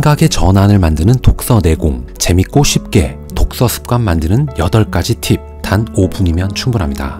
생각의 전환을 만드는 독서 내공, 재밌고 쉽게 독서 습관 만드는 8가지 팁, 단 5분이면 충분합니다.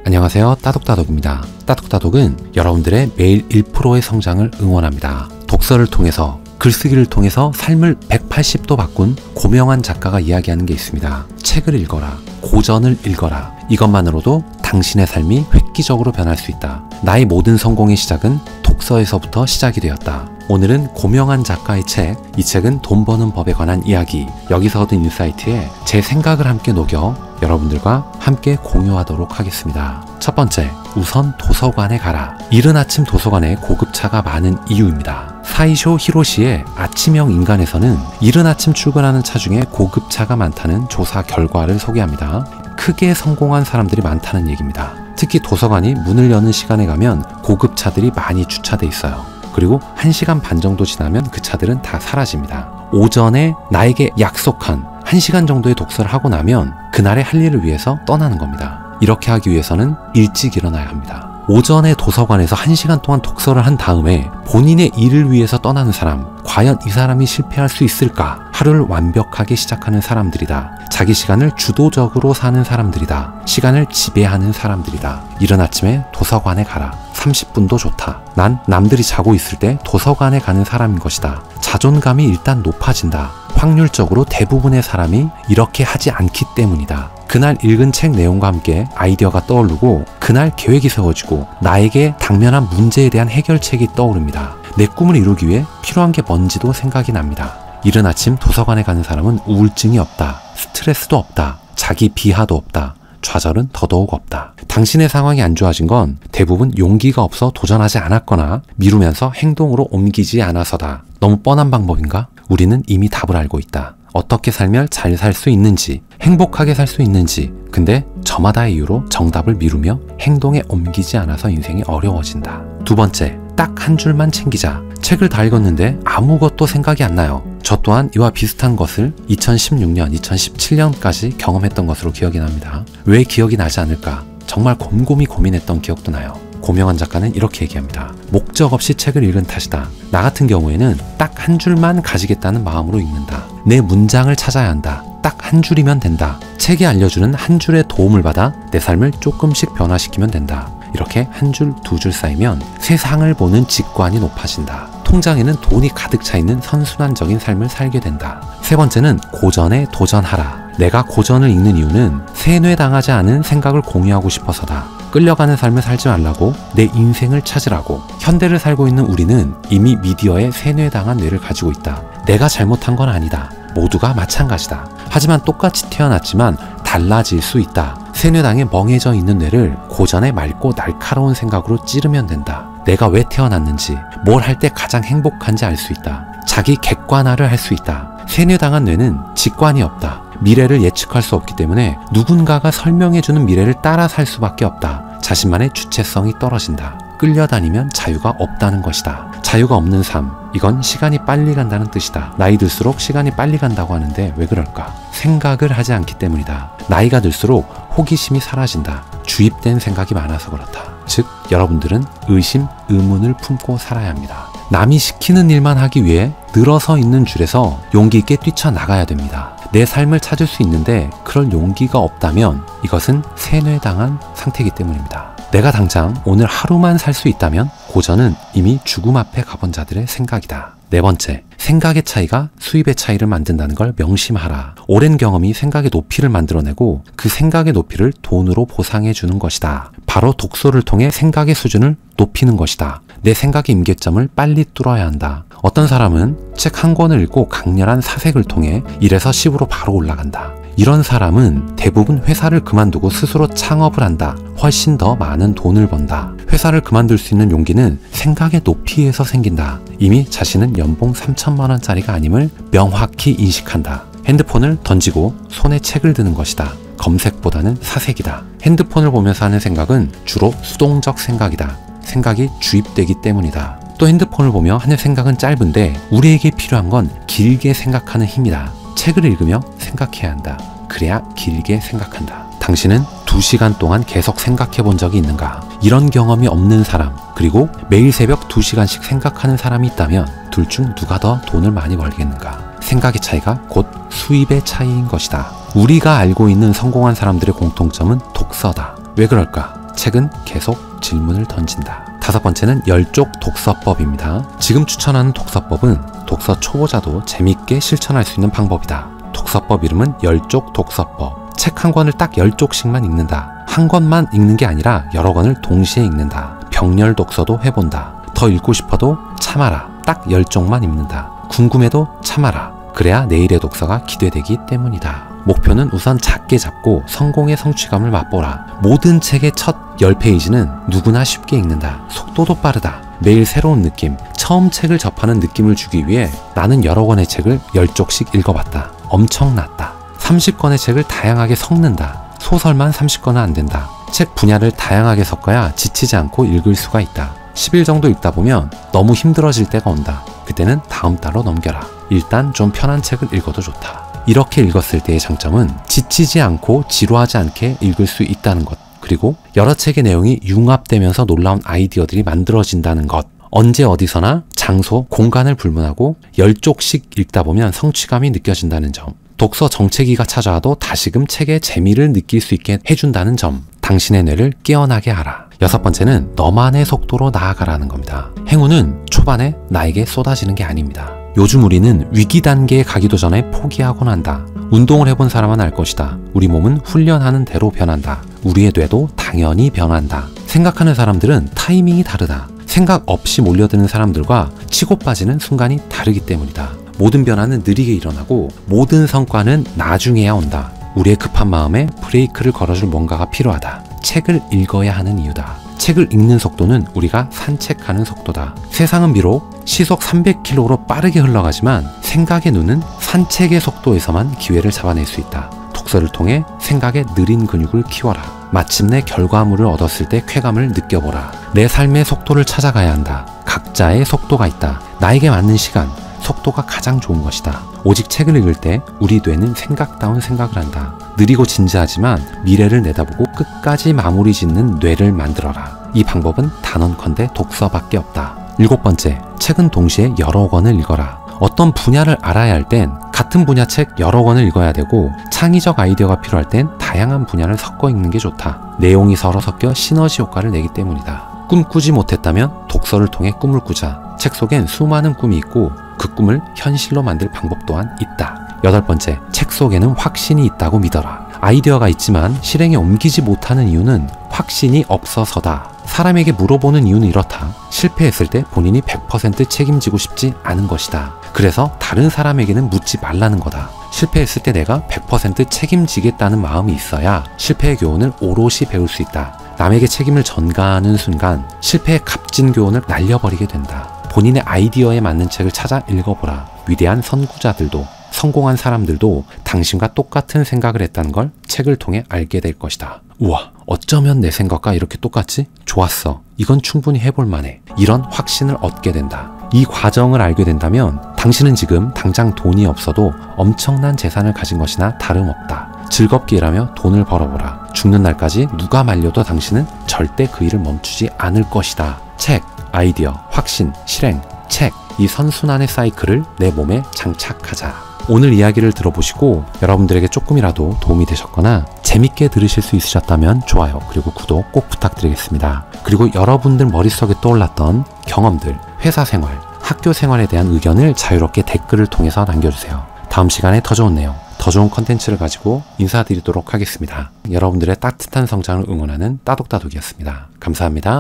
안녕하세요, 따독따독입니다. 따독따독은 여러분들의 매일 1%의 성장을 응원합니다. 독서를 통해서, 글쓰기를 통해서 삶을 180도 바꾼 고명한 작가가 이야기하는 게 있습니다. 책을 읽어라, 고전을 읽어라. 이것만으로도 당신의 삶이 획기적으로 변할 수 있다. 나의 모든 성공의 시작은 독서에서부터 시작이 되었다. 오늘은 고명한 작가의 책, 이 책은 돈 버는 법에 관한 이야기, 여기서 얻은 인사이트에 제 생각을 함께 녹여 여러분들과 함께 공유하도록 하겠습니다. 첫 번째, 우선 도서관에 가라. 이른 아침 도서관에 고급차가 많은 이유입니다. 사이쇼 히로시의 아침형 인간에서는 이른 아침 출근하는 차 중에 고급차가 많다는 조사 결과를 소개합니다. 크게 성공한 사람들이 많다는 얘기입니다. 특히 도서관이 문을 여는 시간에 가면 고급차들이 많이 주차돼 있어요. 그리고 1시간 반 정도 지나면 그 차들은 다 사라집니다. 오전에 나에게 약속한 1시간 정도의 독서를 하고 나면 그날의 할 일을 위해서 떠나는 겁니다. 이렇게 하기 위해서는 일찍 일어나야 합니다. 오전에 도서관에서 1시간 동안 독서를 한 다음에 본인의 일을 위해서 떠나는 사람, 과연 이 사람이 실패할 수 있을까? 하루를 완벽하게 시작하는 사람들이다. 자기 시간을 주도적으로 사는 사람들이다. 시간을 지배하는 사람들이다. 이른 아침에 도서관에 가라. 30분도 좋다. 난 남들이 자고 있을 때 도서관에 가는 사람인 것이다. 자존감이 일단 높아진다. 확률적으로 대부분의 사람이 이렇게 하지 않기 때문이다. 그날 읽은 책 내용과 함께 아이디어가 떠오르고 그날 계획이 세워지고 나에게 당면한 문제에 대한 해결책이 떠오릅니다. 내 꿈을 이루기 위해 필요한 게 뭔지도 생각이 납니다. 이른 아침 도서관에 가는 사람은 우울증이 없다. 스트레스도 없다. 자기 비하도 없다. 좌절은 더더욱 없다. 당신의 상황이 안 좋아진 건 대부분 용기가 없어 도전하지 않았거나 미루면서 행동으로 옮기지 않아서다. 너무 뻔한 방법인가? 우리는 이미 답을 알고 있다. 어떻게 살면 잘 살 수 있는지, 행복하게 살 수 있는지. 근데 저마다의 이유로 정답을 미루며 행동에 옮기지 않아서 인생이 어려워진다. 두 번째, 딱 한 줄만 챙기자. 책을 다 읽었는데 아무것도 생각이 안 나요. 저 또한 이와 비슷한 것을 2016년, 2017년까지 경험했던 것으로 기억이 납니다. 왜 기억이 나지 않을까? 정말 곰곰이 고민했던 기억도 나요. 고명한 작가는 이렇게 얘기합니다. 목적 없이 책을 읽은 탓이다. 나 같은 경우에는 딱 한 줄만 가지겠다는 마음으로 읽는다. 내 문장을 찾아야 한다. 딱 한 줄이면 된다. 책이 알려주는 한 줄의 도움을 받아 내 삶을 조금씩 변화시키면 된다. 이렇게 한 줄, 두 줄 쌓이면 세상을 보는 직관이 높아진다. 통장에는 돈이 가득 차 있는 선순환적인 삶을 살게 된다. 세 번째는 고전에 도전하라. 내가 고전을 읽는 이유는 세뇌당하지 않은 생각을 공유하고 싶어서다. 끌려가는 삶을 살지 말라고, 내 인생을 찾으라고. 현대를 살고 있는 우리는 이미 미디어에 세뇌당한 뇌를 가지고 있다. 내가 잘못한 건 아니다. 모두가 마찬가지다. 하지만 똑같이 태어났지만 달라질 수 있다. 세뇌당에 멍해져 있는 뇌를 고전의 맑고 날카로운 생각으로 찌르면 된다. 내가 왜 태어났는지, 뭘 할 때 가장 행복한지 알 수 있다. 자기 객관화를 할 수 있다. 세뇌당한 뇌는 직관이 없다. 미래를 예측할 수 없기 때문에 누군가가 설명해주는 미래를 따라 살 수밖에 없다. 자신만의 주체성이 떨어진다. 끌려다니면 자유가 없다는 것이다. 자유가 없는 삶, 이건 시간이 빨리 간다는 뜻이다. 나이 들수록 시간이 빨리 간다고 하는데 왜 그럴까? 생각을 하지 않기 때문이다. 나이가 들수록 호기심이 사라진다. 주입된 생각이 많아서 그렇다. 즉, 여러분들은 의심, 의문을 품고 살아야 합니다. 남이 시키는 일만 하기 위해 늘어서 있는 줄에서 용기 있게 뛰쳐나가야 됩니다. 내 삶을 찾을 수 있는데 그럴 용기가 없다면 이것은 세뇌당한 상태이기 때문입니다. 내가 당장 오늘 하루만 살 수 있다면 고전은 이미 죽음 앞에 가본 자들의 생각이다. 네 번째, 생각의 차이가 수입의 차이를 만든다는 걸 명심하라. 오랜 경험이 생각의 높이를 만들어내고 그 생각의 높이를 돈으로 보상해 주는 것이다. 바로 독서를 통해 생각의 수준을 높이는 것이다. 내 생각의 임계점을 빨리 뚫어야 한다. 어떤 사람은 책 한 권을 읽고 강렬한 사색을 통해 1에서 10으로 바로 올라간다. 이런 사람은 대부분 회사를 그만두고 스스로 창업을 한다. 훨씬 더 많은 돈을 번다. 회사를 그만둘 수 있는 용기는 생각의 높이에서 생긴다. 이미 자신은 연봉 3천만 원짜리가 아님을 명확히 인식한다. 핸드폰을 던지고 손에 책을 드는 것이다. 검색보다는 사색이다. 핸드폰을 보면서 하는 생각은 주로 수동적 생각이다. 생각이 주입되기 때문이다. 또 핸드폰을 보며 하는 생각은 짧은데 우리에게 필요한 건 길게 생각하는 힘이다. 책을 읽으며 생각해야 한다. 그래야 길게 생각한다. 당신은 2시간 동안 계속 생각해 본 적이 있는가? 이런 경험이 없는 사람, 그리고 매일 새벽 2시간씩 생각하는 사람이 있다면 둘 중 누가 더 돈을 많이 벌겠는가? 생각의 차이가 곧 수입의 차이인 것이다. 우리가 알고 있는 성공한 사람들의 공통점은 독서다. 왜 그럴까? 책은 계속 질문을 던진다. 다섯 번째는 열쪽 독서법입니다. 지금 추천하는 독서법은 독서 초보자도 재밌게 실천할 수 있는 방법이다. 독서법 이름은 열쪽 독서법. 책 한 권을 딱 10쪽씩만 읽는다. 한 권만 읽는 게 아니라 여러 권을 동시에 읽는다. 병렬 독서도 해본다. 더 읽고 싶어도 참아라. 딱 10쪽만 읽는다. 궁금해도 참아라. 그래야 내일의 독서가 기대되기 때문이다. 목표는 우선 작게 잡고 성공의 성취감을 맛보라. 모든 책의 첫 10페이지는 누구나 쉽게 읽는다. 속도도 빠르다. 매일 새로운 느낌, 처음 책을 접하는 느낌을 주기 위해 나는 여러 권의 책을 10쪽씩 읽어봤다. 엄청났다. 30권의 책을 다양하게 섞는다. 소설만 30권은 안 된다. 책 분야를 다양하게 섞어야 지치지 않고 읽을 수가 있다. 10일 정도 읽다 보면 너무 힘들어질 때가 온다. 그때는 다음 달로 넘겨라. 일단 좀 편한 책을 읽어도 좋다. 이렇게 읽었을 때의 장점은 지치지 않고 지루하지 않게 읽을 수 있다는 것, 그리고 여러 책의 내용이 융합되면서 놀라운 아이디어들이 만들어진다는 것. 언제 어디서나 장소, 공간을 불문하고 10쪽씩 읽다 보면 성취감이 느껴진다는 점. 독서 정체기가 찾아와도 다시금 책의 재미를 느낄 수 있게 해준다는 점. 당신의 뇌를 깨어나게 하라. 여섯 번째는 너만의 속도로 나아가라는 겁니다. 행운은 초반에 나에게 쏟아지는 게 아닙니다. 요즘 우리는 위기 단계에 가기도 전에 포기하곤 한다. 운동을 해본 사람은 알 것이다. 우리 몸은 훈련하는 대로 변한다. 우리의 뇌도 당연히 변한다. 생각하는 사람들은 타이밍이 다르다. 생각 없이 몰려드는 사람들과 치고 빠지는 순간이 다르기 때문이다. 모든 변화는 느리게 일어나고 모든 성과는 나중에야 온다. 우리의 급한 마음에 브레이크를 걸어줄 뭔가가 필요하다. 책을 읽어야 하는 이유다. 책을 읽는 속도는 우리가 산책하는 속도다. 세상은 비록 시속 300km로 빠르게 흘러가지만 생각의 눈은 산책의 속도에서만 기회를 잡아낼 수 있다. 독서를 통해 생각의 느린 근육을 키워라. 마침내 결과물을 얻었을 때 쾌감을 느껴보라. 내 삶의 속도를 찾아가야 한다. 각자의 속도가 있다. 나에게 맞는 시간, 속도가 가장 좋은 것이다. 오직 책을 읽을 때 우리 뇌는 생각다운 생각을 한다. 느리고 진지하지만 미래를 내다보고 끝까지 마무리 짓는 뇌를 만들어라. 이 방법은 단언컨대 독서밖에 없다. 일곱 번째, 책은 동시에 여러 권을 읽어라. 어떤 분야를 알아야 할 땐 같은 분야 책 여러 권을 읽어야 되고, 창의적 아이디어가 필요할 땐 다양한 분야를 섞어 읽는 게 좋다. 내용이 서로 섞여 시너지 효과를 내기 때문이다. 꿈꾸지 못했다면 독서를 통해 꿈을 꾸자. 책 속엔 수많은 꿈이 있고 그 꿈을 현실로 만들 방법 또한 있다. 여덟 번째, 책 속에는 확신이 있다고 믿어라. 아이디어가 있지만 실행에 옮기지 못하는 이유는 확신이 없어서다. 사람에게 물어보는 이유는 이렇다. 실패했을 때 본인이 100% 책임지고 싶지 않은 것이다. 그래서 다른 사람에게는 묻지 말라는 거다. 실패했을 때 내가 100% 책임지겠다는 마음이 있어야 실패의 교훈을 오롯이 배울 수 있다. 남에게 책임을 전가하는 순간 실패의 값진 교훈을 날려버리게 된다. 본인의 아이디어에 맞는 책을 찾아 읽어보라. 위대한 선구자들도 성공한 사람들도 당신과 똑같은 생각을 했다는 걸 책을 통해 알게 될 것이다. 우와, 어쩌면 내 생각과 이렇게 똑같지? 좋았어. 이건 충분히 해볼 만해. 이런 확신을 얻게 된다. 이 과정을 알게 된다면 당신은 지금 당장 돈이 없어도 엄청난 재산을 가진 것이나 다름없다. 즐겁게 일하며 돈을 벌어보라. 죽는 날까지 누가 말려도 당신은 절대 그 일을 멈추지 않을 것이다. 책, 아이디어, 확신, 실행, 책. 이 선순환의 사이클을 내 몸에 장착하자. 오늘 이야기를 들어보시고 여러분들에게 조금이라도 도움이 되셨거나 재밌게 들으실 수 있으셨다면 좋아요, 그리고 구독 꼭 부탁드리겠습니다. 그리고 여러분들 머릿속에 떠올랐던 경험들, 회사 생활, 학교 생활에 대한 의견을 자유롭게 댓글을 통해서 남겨주세요. 다음 시간에 더 좋은 내용, 더 좋은 컨텐츠를 가지고 인사드리도록 하겠습니다. 여러분들의 따뜻한 성장을 응원하는 따독따독이었습니다. 감사합니다.